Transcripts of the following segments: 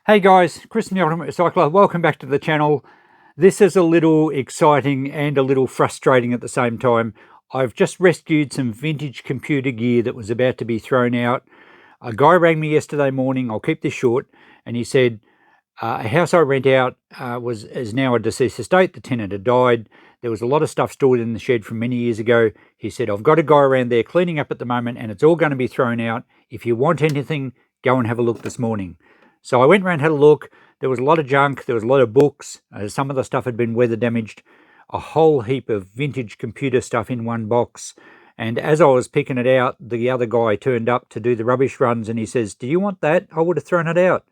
Hey guys, Chris from the Ultimate Recycler. Welcome back to the channel. This is a little exciting and a little frustrating at the same time. I've just rescued some vintage computer gear that was about to be thrown out. A guy rang me yesterday morning, I'll keep this short, and he said a house I rent out is now a deceased estate. The tenant had died. There was a lot of stuff stored in the shed from many years ago. He said, I've got a guy around there cleaning up at the moment and it's all going to be thrown out. If you want anything, go and have a look this morning. So I went around and had a look. There was a lot of junk. There was a lot of books. Some of the stuff had been weather damaged. A whole heap of vintage computer stuff in one box. And as I was picking it out, the other guy turned up to do the rubbish runs and he says, do you want that? I would have thrown it out.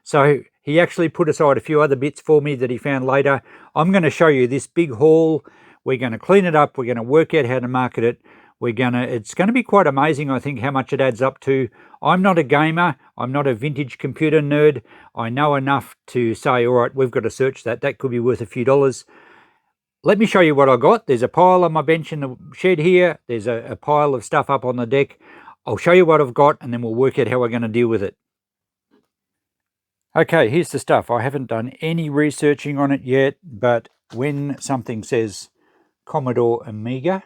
So he actually put aside a few other bits for me that he found later. I'm going to show you this big haul. We're going to clean it up. We're going to work out how to market it. It's going to be quite amazing, I think, how much it adds up to. I'm not a gamer. I'm not a vintage computer nerd. I know enough to say, all right, we've got to search that. That could be worth a few dollars. Let me show you what I got. There's a pile on my bench in the shed here. There's a pile of stuff up on the deck. I'll show you what I've got and then we'll work out how we're going to deal with it. Okay, here's the stuff. I haven't done any researching on it yet, but when something says Commodore Amiga,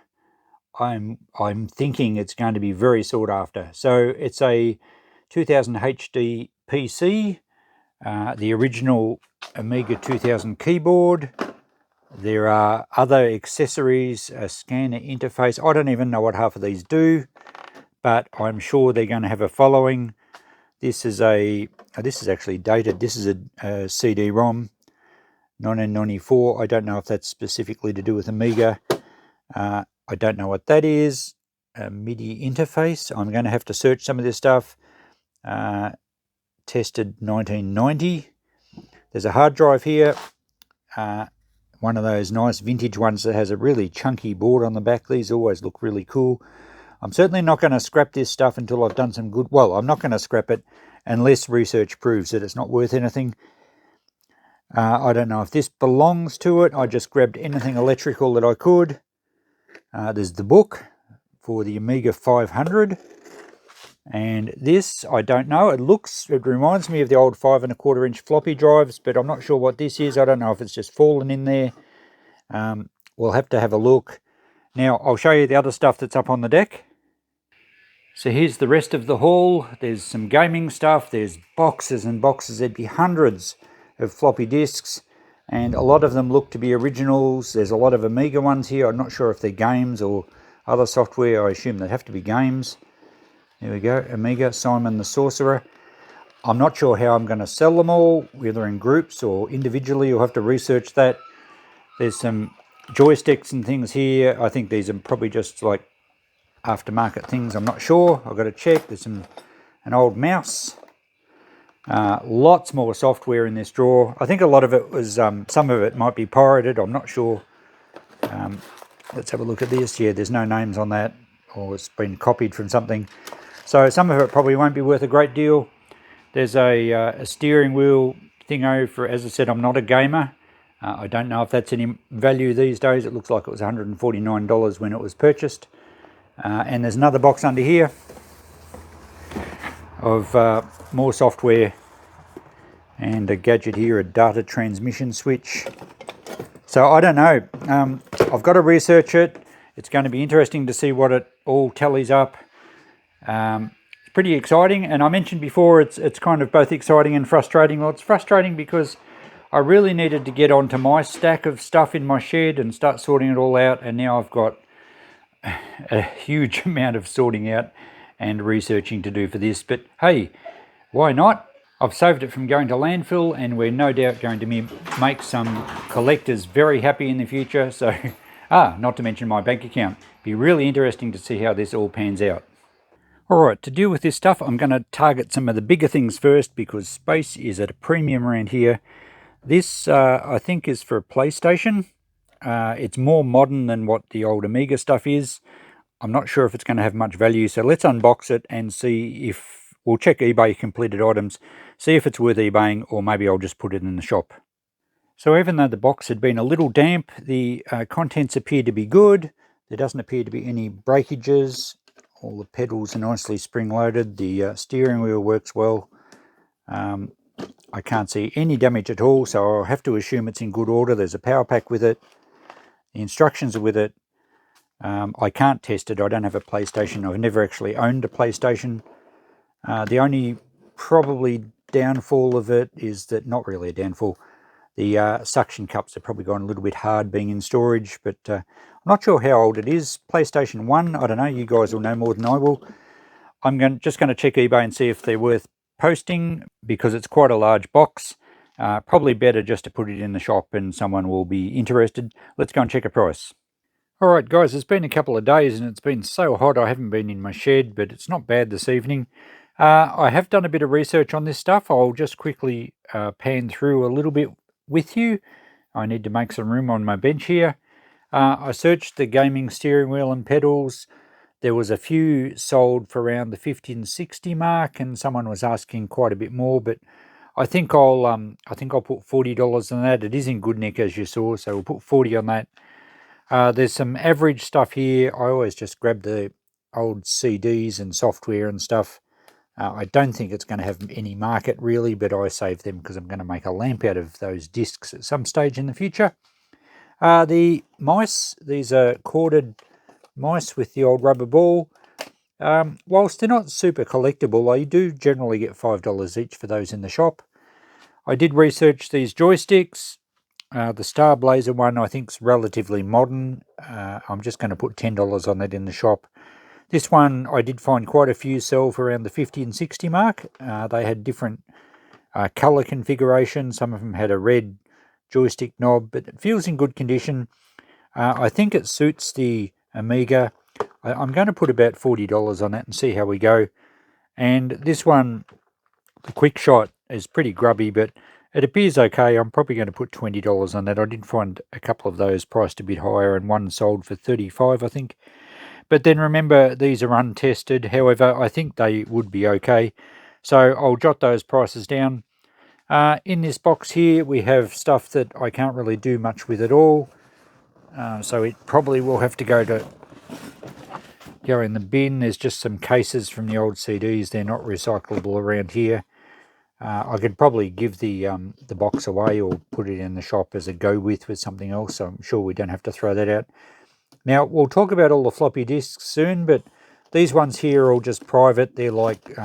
I'm thinking it's going to be very sought after. So it's a 2000 HD PC, the original Amiga 2000 keyboard. There are other accessories, a scanner interface. I don't even know what half of these do, but I'm sure they're going to have a following. This is actually dated. This is a CD-ROM, 1994. I don't know if that's specifically to do with Amiga. I don't know what that is. A MIDI interface. I'm going to have to search some of this stuff. Tested 1990. There's a hard drive here. One of those nice vintage ones that has a really chunky board on the back. These always look really cool. I'm certainly not going to scrap this stuff until I've done some good... Well, I'm not going to scrap it unless research proves that it's not worth anything. I don't know if this belongs to it. I just grabbed anything electrical that I could. There's the book for the Amiga 500. And this, I don't know. It reminds me of the old 5 1/4 inch floppy drives, but I'm not sure what this is. I don't know if it's just fallen in there. We'll have to have a look. Now, I'll show you the other stuff that's up on the deck. So here's the rest of the haul. There's some gaming stuff. There's boxes and boxes. There'd be hundreds of floppy disks, and a lot of them look to be originals. There's a lot of Amiga ones here. I'm not sure if they're games or other software. I assume they have to be games. There we go, Amiga, Simon the Sorcerer. I'm not sure how I'm going to sell them all, whether in groups or individually. You'll have to research that. There's some joysticks and things here. I think these are probably just like aftermarket things. I'm not sure. I've got to check. There's an old mouse. Lots more software in this drawer. I think a lot of it was, some of it might be pirated. I'm not sure. Let's have a look at this. Yeah, there's no names on that, or it's been copied from something. So some of it probably won't be worth a great deal. There's a steering wheel thingo for, as I said, I'm not a gamer. I don't know if that's any value these days. It looks like it was $149 when it was purchased. And there's another box under here of more software, and a gadget here, a data transmission switch. So I don't know. I've got to research it. It's going to be interesting to see what it all tallies up. It's pretty exciting, and I mentioned before it's kind of both exciting and frustrating. Well, it's frustrating because I really needed to get onto my stack of stuff in my shed and start sorting it all out, and now I've got a huge amount of sorting out and researching to do for this. But hey, why not? I've saved it from going to landfill, and we're no doubt going to make some collectors very happy in the future. So, not to mention my bank account. Be really interesting to see how this all pans out. Alright, to deal with this stuff, I'm going to target some of the bigger things first because space is at a premium around here. This, I think, is for a PlayStation. It's more modern than what the old Amiga stuff is. I'm not sure if it's going to have much value, so let's unbox it and see if... We'll check eBay completed items, see if it's worth eBaying, or maybe I'll just put it in the shop. So even though the box had been a little damp, the contents appear to be good. There doesn't appear to be any breakages. All the pedals are nicely spring-loaded. The steering wheel works well. I can't see any damage at all, so I'll have to assume it's in good order. There's a power pack with it. The instructions are with it. I can't test it. I don't have a PlayStation. I've never actually owned a PlayStation. The only probably downfall of it is that, not really a downfall, the suction cups have probably gone a little bit hard being in storage, but I'm not sure how old it is. PlayStation 1, I don't know, you guys will know more than I will. I'm just going to check eBay and see if they're worth posting, because it's quite a large box. Probably better just to put it in the shop and someone will be interested. Let's go and check a price. Alright guys, it's been a couple of days and it's been so hot I haven't been in my shed, but it's not bad this evening. I have done a bit of research on this stuff. I'll just quickly pan through a little bit with you. I need to make some room on my bench here. I searched the gaming steering wheel and pedals. There was a few sold for around the 50 and 60 mark, and someone was asking quite a bit more, but I think I'll put $40 on that. It is in good nick, as you saw, so we'll put 40 on that. There's some average stuff here. I always just grab the old CDs and software and stuff. I don't think it's going to have any market really, but I save them because I'm going to make a lamp out of those discs at some stage in the future. The mice, these are corded mice with the old rubber ball. Whilst they're not super collectible, I do generally get $5 each for those in the shop. I did research these joysticks. The Star Blazer one I think is relatively modern. I'm just going to put $10 on it in the shop. This one I did find quite a few sell for around the 50 and 60 mark. They had different colour configurations. Some of them had a red joystick knob, but it feels in good condition. I think it suits the Amiga. I'm going to put about $40 on that and see how we go. And this one, the Quick Shot, is pretty grubby, but it appears okay. I'm probably going to put $20 on that. I did find a couple of those priced a bit higher, and one sold for $35, I think. But then remember, these are untested. However, I think they would be okay. So I'll jot those prices down. In this box here, we have stuff that I can't really do much with at all. So it probably will have to go in the bin. There's just some cases from the old CDs. They're not recyclable around here. I could probably give the box away or put it in the shop as a go-with something else. So I'm sure we don't have to throw that out. Now, we'll talk about all the floppy disks soon, but these ones here are all just private. They're like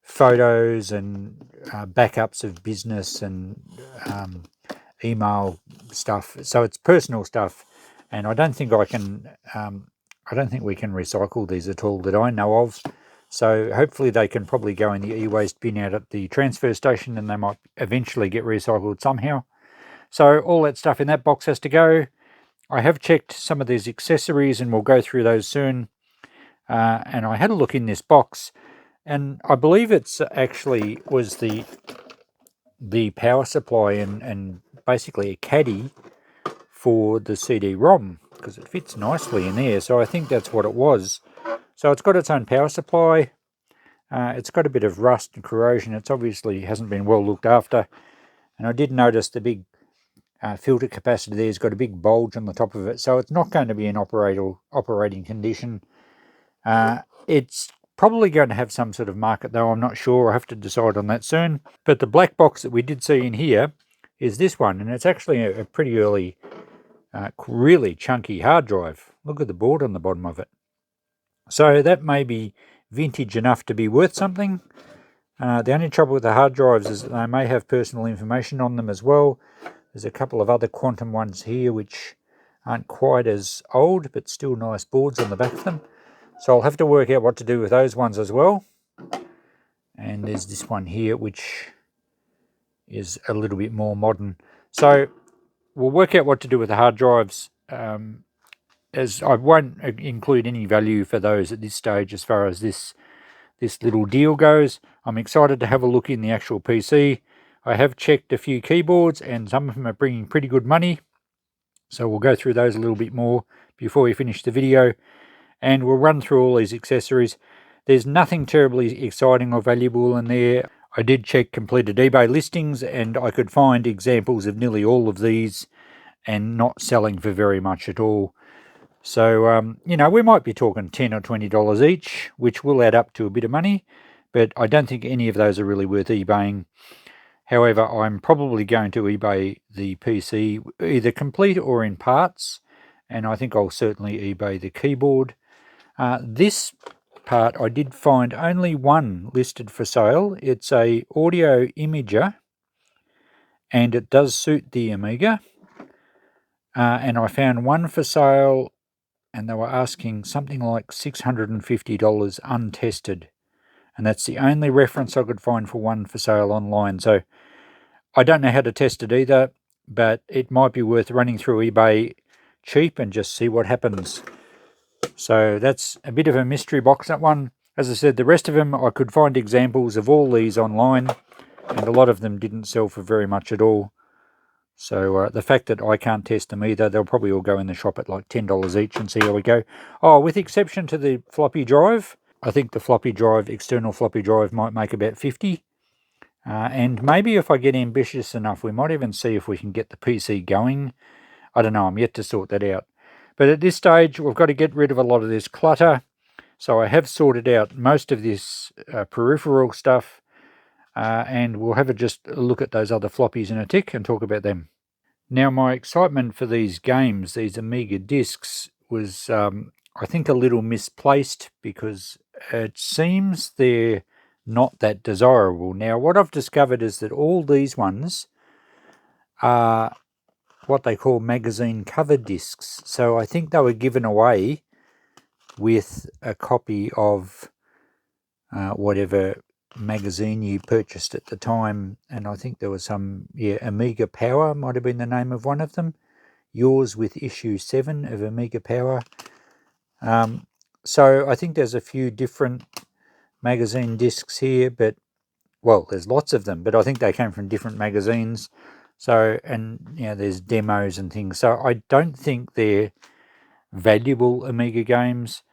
photos and backups of business and email stuff. So it's personal stuff, and I don't think we can recycle these at all that I know of. So hopefully they can probably go in the e-waste bin out at the transfer station, and they might eventually get recycled somehow. So all that stuff in that box has to go. I have checked some of these accessories and we'll go through those soon. And I had a look in this box, and I believe it's actually was the power supply and basically a caddy for the CD-ROM, because it fits nicely in there. So I think that's what it was. So it's got its own power supply. It's got a bit of rust and corrosion. It's obviously hasn't been well looked after. And I did notice the big filter capacitor there's got a big bulge on the top of it, so it's not going to be in operating condition. It's probably going to have some sort of market though, I'm not sure. I'll have to decide on that soon. But the black box that we did see in here is this one, and it's actually a pretty early, really chunky hard drive. Look at the board on the bottom of it. So that may be vintage enough to be worth something. The only trouble with the hard drives is that they may have personal information on them as well. There's a couple of other Quantum ones here which aren't quite as old, but still nice boards on the back of them. So I'll have to work out what to do with those ones as well. And there's this one here which is a little bit more modern. So we'll work out what to do with the hard drives, as I won't include any value for those at this stage as far as this little deal goes. I'm excited to have a look in the actual PC. I have checked a few keyboards and some of them are bringing pretty good money. So we'll go through those a little bit more before we finish the video. And we'll run through all these accessories. There's nothing terribly exciting or valuable in there. I did check completed eBay listings and I could find examples of nearly all of these and not selling for very much at all. So, you know, we might be talking $10 or $20 each, which will add up to a bit of money. But I don't think any of those are really worth eBaying. However, I'm probably going to eBay the PC either complete or in parts, and I think I'll certainly eBay the keyboard. This part I did find only one listed for sale. It's a audio imager, and it does suit the Amiga. And I found one for sale, and they were asking something like $650 untested. And that's the only reference I could find for one for sale online. So I don't know how to test it either, but it might be worth running through eBay cheap and just see what happens. So that's a bit of a mystery box, that one. As I said, the rest of them, I could find examples of all these online, and a lot of them didn't sell for very much at all. So the fact that I can't test them either, they'll probably all go in the shop at like $10 each and see how we go. Oh, with exception to the floppy drive, I think the floppy drive, external floppy drive, might make about 50. And maybe if I get ambitious enough, we might even see if we can get the PC going. I don't know, I'm yet to sort that out. But at this stage, we've got to get rid of a lot of this clutter. So I have sorted out most of this peripheral stuff. And we'll have just a look at those other floppies in a tick and talk about them. Now, my excitement for these games, these Amiga discs, was I think a little misplaced, because it seems they're not that desirable. Now, what I've discovered is that all these ones are what they call magazine cover discs. So I think they were given away with a copy of whatever magazine you purchased at the time, and I think there was some, Amiga Power might have been the name of one of them. Yours with issue 7 of Amiga Power. So I think there's a few different magazine discs here, but, well, there's lots of them, but I think they came from different magazines. So, and, there's demos and things. So I don't think they're valuable Amiga games.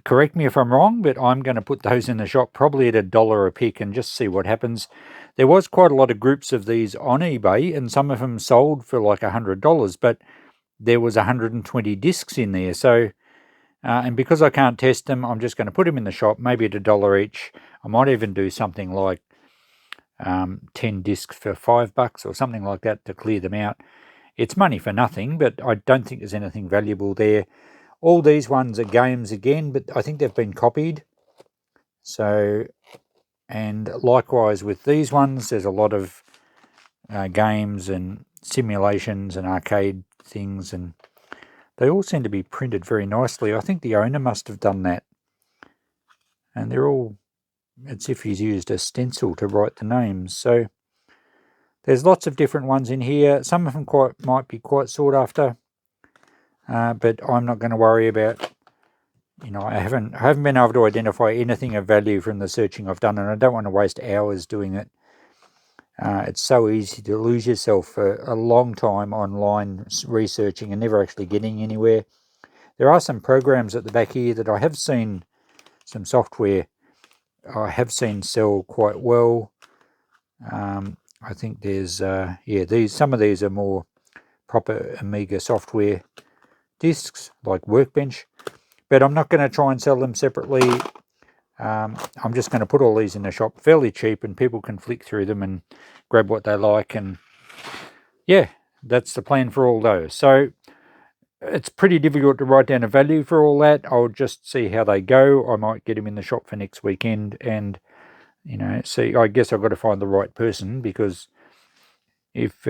Correct me if I'm wrong, but I'm going to put those in the shop probably at $1 a pick and just see what happens. There was quite a lot of groups of these on eBay, and some of them sold for like $100, but there was 120 discs in there. So, and because I can't test them, I'm just going to put them in the shop, maybe at $1 each. I might even do something like 10 discs for $5 or something like that to clear them out. It's money for nothing, but I don't think there's anything valuable there. All these ones are games again, but I think they've been copied. So, and likewise with these ones, there's a lot of games and simulations and arcade things, and they all seem to be printed very nicely. I think the owner must have done that. And they're all, it's if he's used a stencil to write the names. So there's lots of different ones in here. Some of them might be quite sought after. But I'm not going to worry about, I haven't been able to identify anything of value from the searching I've done, and I don't want to waste hours doing it. It's so easy to lose yourself for a long time online researching and never actually getting anywhere. There are some programs at the back here that I have seen, some software I have seen sell quite well. I think there's, some of these are more proper Amiga software discs like Workbench, but I'm not going to try and sell them separately. I'm just going to put all these in the shop fairly cheap, and people can flick through them and grab what they like, and yeah, that's the plan for all those. So it's pretty difficult to write down a value for all that. I'll just see how they go. I might get them in the shop for next weekend and see. I guess I've got to find the right person, because if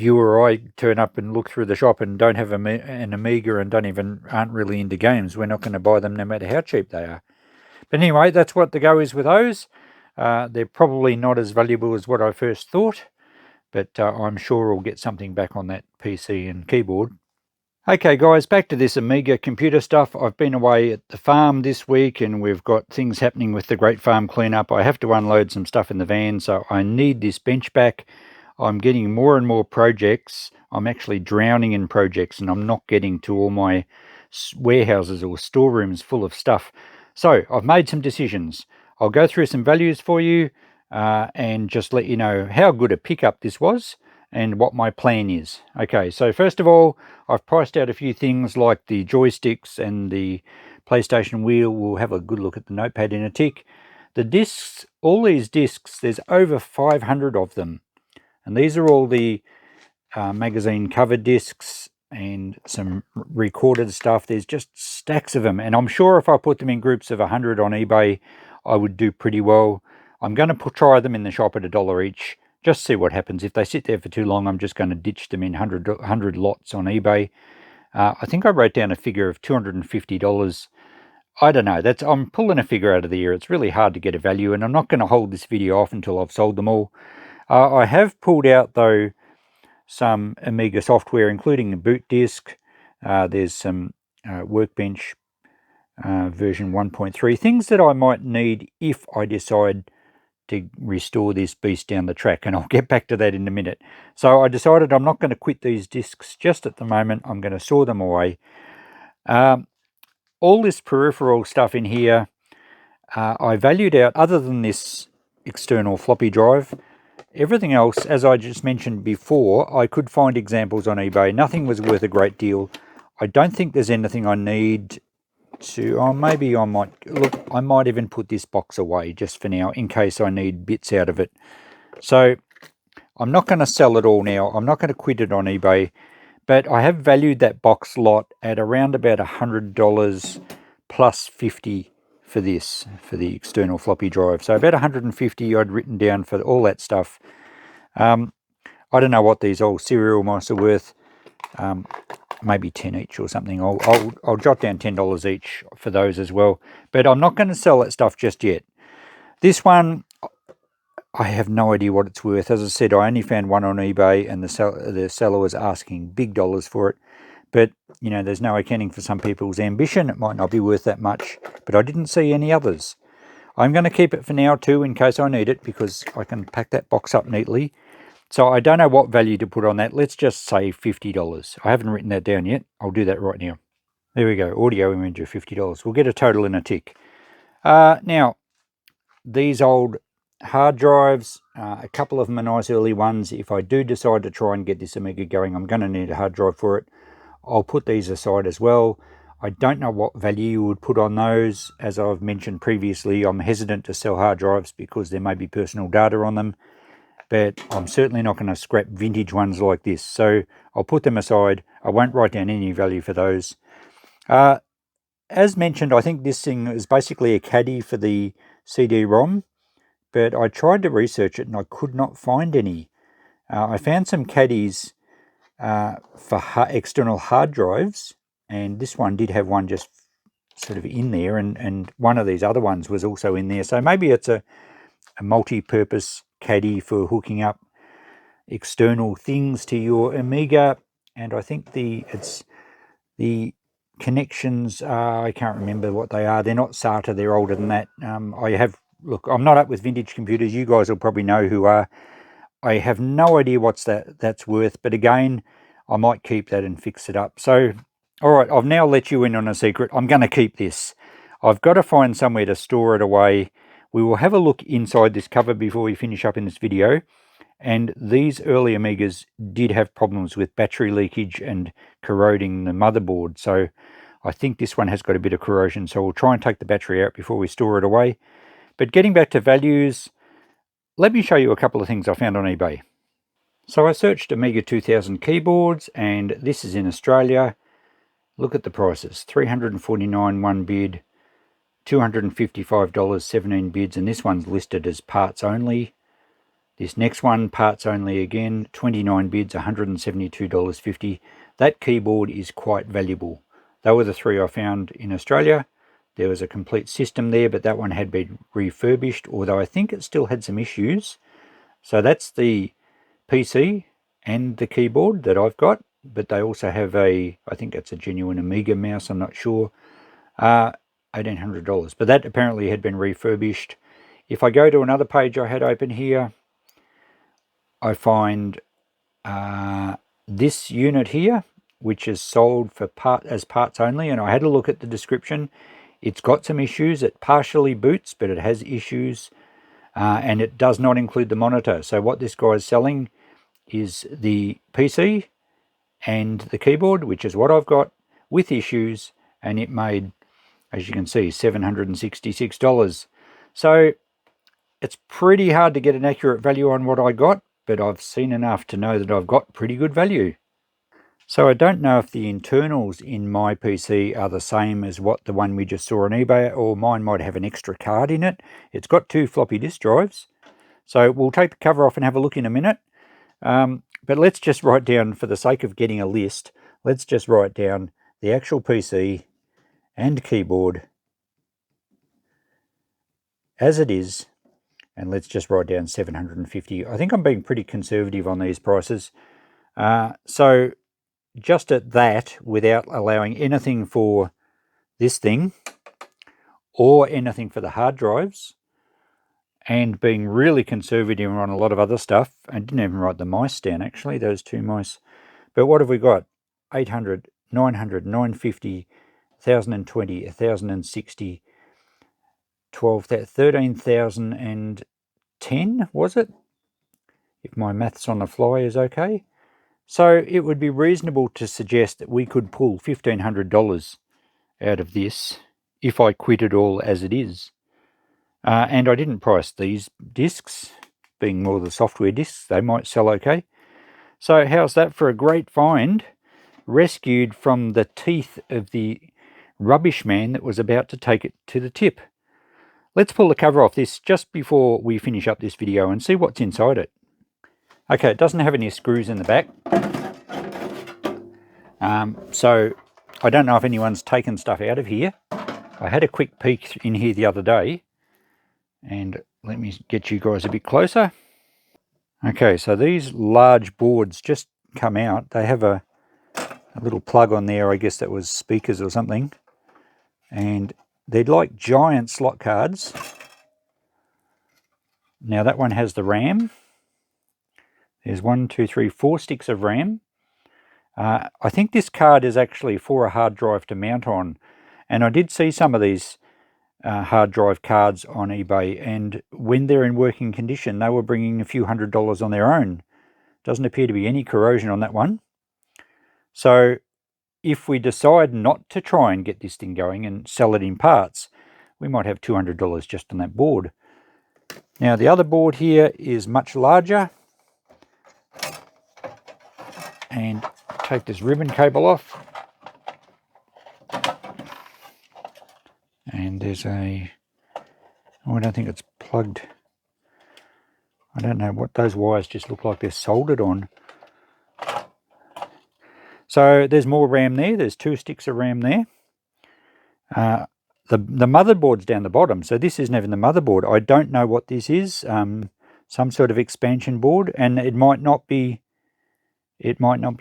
you or I turn up and look through the shop and don't have an Amiga and aren't really into games, we're not going to buy them no matter how cheap they are. But anyway, that's what the go is with those. They're probably not as valuable as what I first thought, but I'm sure we'll get something back on that PC and keyboard. Okay guys, back to this Amiga computer stuff. I've been away at the farm this week, and we've got things happening with the Great Farm cleanup. I have to unload some stuff in the van, so I need this bench back. I'm getting more and more projects. I'm actually drowning in projects, and I'm not getting to all my warehouses or storerooms full of stuff. So I've made some decisions. I'll go through some values for you and just let you know how good a pickup this was and what my plan is. Okay, so first of all, I've priced out a few things like the joysticks and the PlayStation wheel. We'll have a good look at the notepad in a tick. The discs, all these discs, there's over 500 of them. And these are all the magazine cover discs and some recorded stuff. There's just stacks of them. And I'm sure if I put them in groups of 100 on eBay, I would do pretty well. I'm going to try them in the shop at $1 each. Just see what happens. If they sit there for too long, I'm just going to ditch them in 100 lots on eBay. I think I wrote down a figure of $250. I don't know. I'm pulling a figure out of the air. It's really hard to get a value, and I'm not going to hold this video off until I've sold them all. I have pulled out, though, some Amiga software, including the boot disk. There's some Workbench version 1.3, things that I might need if I decide to restore this beast down the track, and I'll get back to that in a minute. So I decided I'm not going to quit these discs just at the moment. I'm going to store them away. All this peripheral stuff in here, I valued out, other than this external floppy drive. Everything else, as I just mentioned before, I could find examples on eBay. Nothing was worth a great deal. I don't think there's anything I need to... Oh, maybe I might... Look, I might even put this box away just for now, in case I need bits out of it. So I'm not going to sell it all now. I'm not going to quit it on eBay. But I have valued that box lot at around about $100 plus 50 for this, for the external floppy drive. So about 150 I'd written down for all that stuff. I don't know what these old cereal mice are worth. Maybe 10 each or something. I'll jot down $10 each for those as well. But I'm not going to sell that stuff just yet. This one, I have no idea what it's worth. As I said, I only found one on eBay, and the seller was asking big dollars for it. But, you know, there's no accounting for some people's ambition. It might not be worth that much, but I didn't see any others. I'm going to keep it for now too, in case I need it, because I can pack that box up neatly. So I don't know what value to put on that. Let's just say $50. I haven't written that down yet. I'll do that right now. There we go. Audio image of $50. We'll get a total in a tick. Now, these old hard drives, a couple of them are nice early ones. If I do decide to try and get this Amiga going, I'm going to need a hard drive for it. I'll put these aside as well. I don't know what value you would put on those. As I've mentioned previously, I'm hesitant to sell hard drives because there may be personal data on them. But I'm certainly not going to scrap vintage ones like this. So I'll put them aside. I won't write down any value for those. As mentioned, I think this thing is basically a caddy for the CD-ROM. But I tried to research it and I could not find any. I found some caddies for external hard drives, and this one did have one just sort of in there, and one of these other ones was also in there. So maybe it's a multi-purpose caddy for hooking up external things to your Amiga. And I think the connections, I can't remember what they are. They're not SATA, they're older than that. Look, I'm not up with vintage computers. You guys will probably know who are. I have no idea what's that's worth, but again, I might keep that and fix it up. So, all right, I've now let you in on a secret. I'm going to keep this. I've got to find somewhere to store it away. We will have a look inside this cover before we finish up in this video. And these early Amigas did have problems with battery leakage and corroding the motherboard. So I think this one has got a bit of corrosion. So we'll try and take the battery out before we store it away. But getting back to values, let me show you a couple of things I found on eBay. So I searched Amiga 2000 keyboards, and this is in Australia. Look at the prices. $349 one bid, $255 17 bids, and this one's listed as parts only. This next one, parts only again, 29 bids, $172.50. That keyboard is quite valuable. They were the three I found in Australia. There was a complete system there, but that one had been refurbished, although I think it still had some issues. So that's the PC and the keyboard that I've got, but they also have I think it's a genuine Amiga mouse, I'm not sure, $1,800. But that apparently had been refurbished. If I go to another page I had open here, I find this unit here, which is sold for as parts only, and I had a look at the description. It's got some issues. It partially boots, but it has issues, and it does not include the monitor. So what this guy is selling is the PC and the keyboard, which is what I've got, with issues, and it made, as you can see, $766. So it's pretty hard to get an accurate value on what I got, but I've seen enough to know that I've got pretty good value. So I don't know if the internals in my PC are the same as what the one we just saw on eBay, or mine might have an extra card in it. It's got 2 floppy disk drives. So we'll take the cover off and have a look in a minute. But let's just write down, for the sake of getting a list, let's just write down the actual PC and keyboard as it is, and let's just write down 750. I think I'm being pretty conservative on these prices. So just at that, without allowing anything for this thing or anything for the hard drives, and being really conservative on a lot of other stuff, I didn't even write the mice down actually, those 2 mice. But what have we got? 800, 900, 950, 1020, 1060, 12, 13,010, was it? If my maths on the fly is okay. So it would be reasonable to suggest that we could pull $1,500 out of this if I quit it all as it is. And I didn't price these discs, being more the software discs. They might sell okay. So how's that for a great find, rescued from the teeth of the rubbish man that was about to take it to the tip? Let's pull the cover off this just before we finish up this video and see what's inside it. Okay, it doesn't have any screws in the back. So I don't know if anyone's taken stuff out of here. I had a quick peek in here the other day, and let me get you guys a bit closer. Okay, so these large boards just come out. They have a little plug on there. I guess that was speakers or something. And they're like giant slot cards. Now that one has the RAM. There's 1, 2, 3, 4 sticks of RAM. I think this card is actually for a hard drive to mount on. And I did see some of these hard drive cards on eBay, and when they're in working condition, they were bringing a few $100s on their own. Doesn't appear to be any corrosion on that one. So if we decide not to try and get this thing going and sell it in parts, we might have $200 just on that board. Now the other board here is much larger, and take this ribbon cable off, and there's a, oh, I don't think it's plugged. I don't know what those wires just look like they're soldered on. So there's more RAM there. There's 2 sticks of RAM there. The motherboard's down the bottom, so this isn't even the motherboard. I don't know what this is. Some sort of expansion board, and it might not be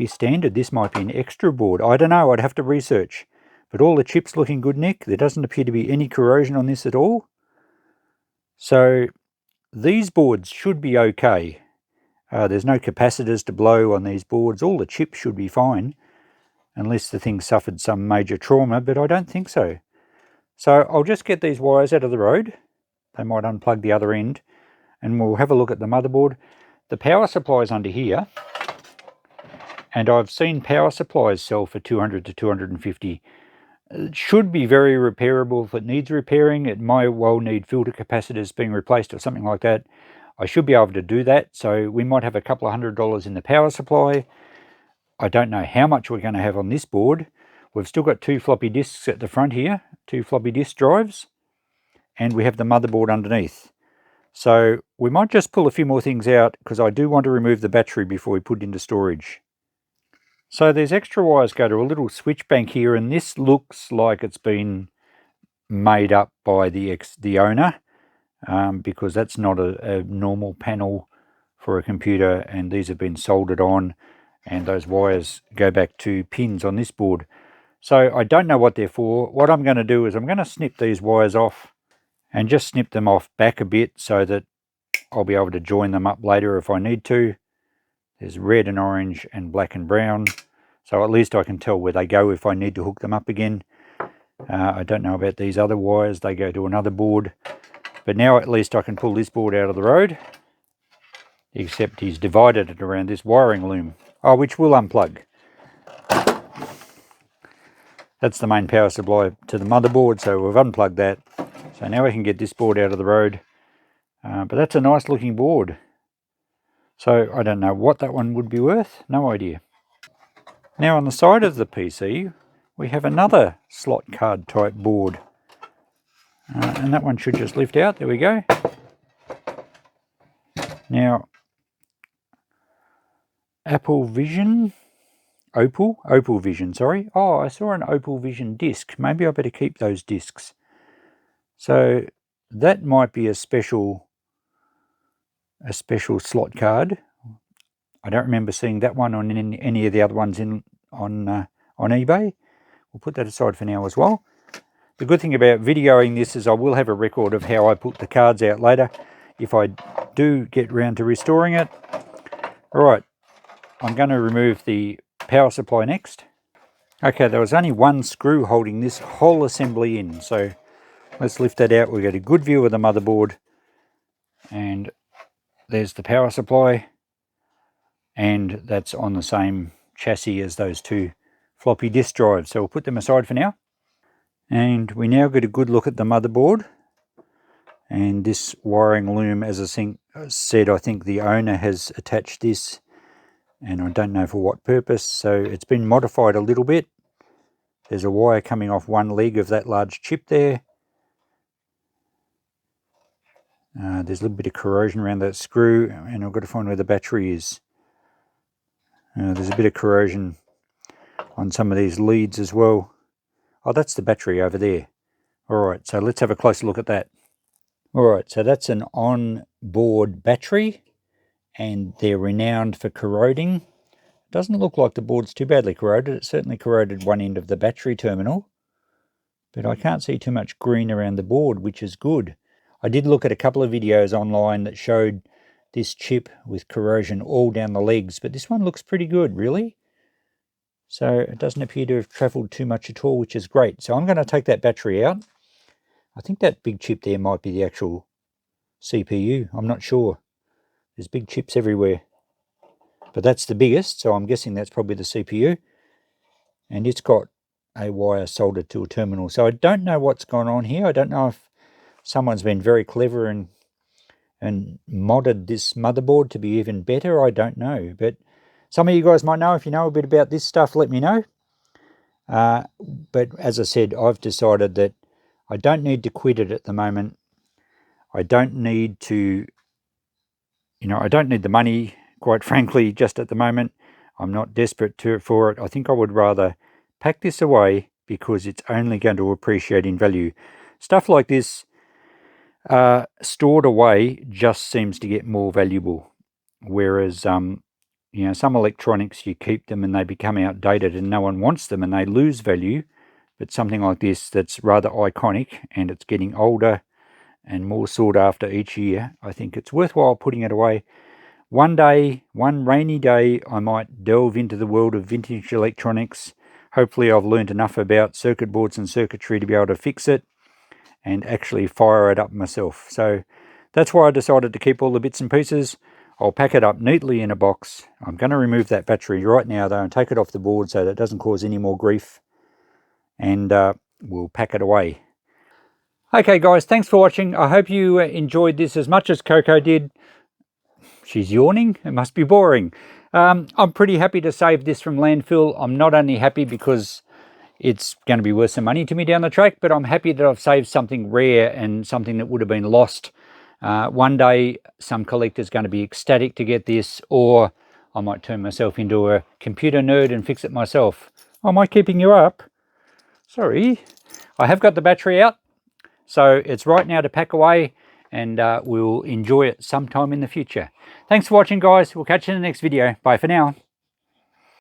standard. This might be an extra board. I don't know. I'd have to research. But all the chips looking good, Nick. There doesn't appear to be any corrosion on this at all. So these boards should be okay. There's no capacitors to blow on these boards. All the chips should be fine, unless the thing suffered some major trauma, but I don't think so. So I'll just get these wires out of the road. They might unplug the other end, and we'll have a look at the motherboard. The power supply is under here, and I've seen power supplies sell for $200 to $250. It should be very repairable. If it needs repairing, it might well need filter capacitors being replaced or something like that. I should be able to do that, so we might have a couple of $100 in the power supply. I don't know how much we're going to have on this board. We've still got 2 floppy disks at the front here, 2 floppy disk drives, and we have the motherboard underneath. So we might just pull a few more things out, because I do want to remove the battery before we put it into storage. So there's extra wires go to a little switch bank here, and this looks like it's been made up by the owner, because that's not a normal panel for a computer, and these have been soldered on, and those wires go back to pins on this board. So I don't know what they're for. What I'm going to do is I'm going to snip these wires off, and just snip them off back a bit so that I'll be able to join them up later if I need to. There's red and orange and black and brown, so at least I can tell where they go if I need to hook them up again. I don't know about these other wires. They go to another board. But now at least I can pull this board out of the road, except he's divided it around this wiring loom, which will unplug. That's the main power supply to the motherboard, so we've unplugged that. So So now we can get this board out of the road. But that's a nice looking board. So I don't know what that one would be worth. No idea. Now on the side of the PC, we have another slot card type board. And that one should just lift out. There we go. Now, Opal Vision, sorry. Oh, I saw an Opal Vision disc. Maybe I better keep those discs. So that might be a special slot card. I don't remember seeing that one on any of the other ones on eBay. We'll put that aside for now as well. The good thing about videoing this is I will have a record of how I put the cards out later if I do get round to restoring it. All right, I'm going to remove the power supply next. Okay, there was only one screw holding this whole assembly in, so let's lift that out. We'll get a good view of the motherboard, and there's the power supply, and that's on the same chassis as those two floppy disk drives, so we'll put them aside for now. And we now get a good look at the motherboard, and this wiring loom, as I said, I think the owner has attached this, and I don't know for what purpose, so it's been modified a little bit. There's a wire coming off one leg of that large chip there. There's a little bit of corrosion around that screw, and I've got to find where the battery is. There's a bit of corrosion on some of these leads as well. Oh, that's the battery over there. Alright, so let's have a closer look at that. Alright, so that's an on-board battery, and they're renowned for corroding. Doesn't look like the board's too badly corroded. It certainly corroded one end of the battery terminal, but I can't see too much green around the board, which is good. I did look at a couple of videos online that showed this chip with corrosion all down the legs, but this one looks pretty good, really. So it doesn't appear to have travelled too much at all, which is great. So I'm going to take that battery out. I think that big chip there might be the actual CPU. I'm not sure. There's big chips everywhere. But that's the biggest, so I'm guessing that's probably the CPU. And it's got a wire soldered to a terminal. So I don't know what's gone on here. I don't know if someone's been very clever and modded this motherboard to be even better. I don't know. But some of you guys might know. If you know a bit about this stuff, let me know. But as I said, I've decided that I don't need to quit it at the moment. I don't need to, I don't need the money, quite frankly, just at the moment. I'm not desperate for it. I think I would rather pack this away because it's only going to appreciate in value. Stuff like this stored away just seems to get more valuable. Whereas, some electronics, you keep them and they become outdated and no one wants them and they lose value. But something like this that's rather iconic and it's getting older and more sought after each year, I think it's worthwhile putting it away. One day, one rainy day, I might delve into the world of vintage electronics. Hopefully I've learned enough about circuit boards and circuitry to be able to fix it and actually fire it up myself. So that's why I decided to keep all the bits and pieces. I'll pack it up neatly in a box. I'm going to remove that battery right now though and take it off the board so that it doesn't cause any more grief. And we'll pack it away. Okay guys, thanks for watching. I hope you enjoyed this as much as Coco did. She's yawning. It must be boring. I'm pretty happy to save this from landfill. I'm not only happy because it's going to be worth some money to me down the track, but I'm happy that I've saved something rare and something that would have been lost. One day, some collector's going to be ecstatic to get this, or I might turn myself into a computer nerd and fix it myself. Am I keeping you up? Sorry. I have got the battery out, so it's right now to pack away, and we'll enjoy it sometime in the future. Thanks for watching, guys. We'll catch you in the next video. Bye for now.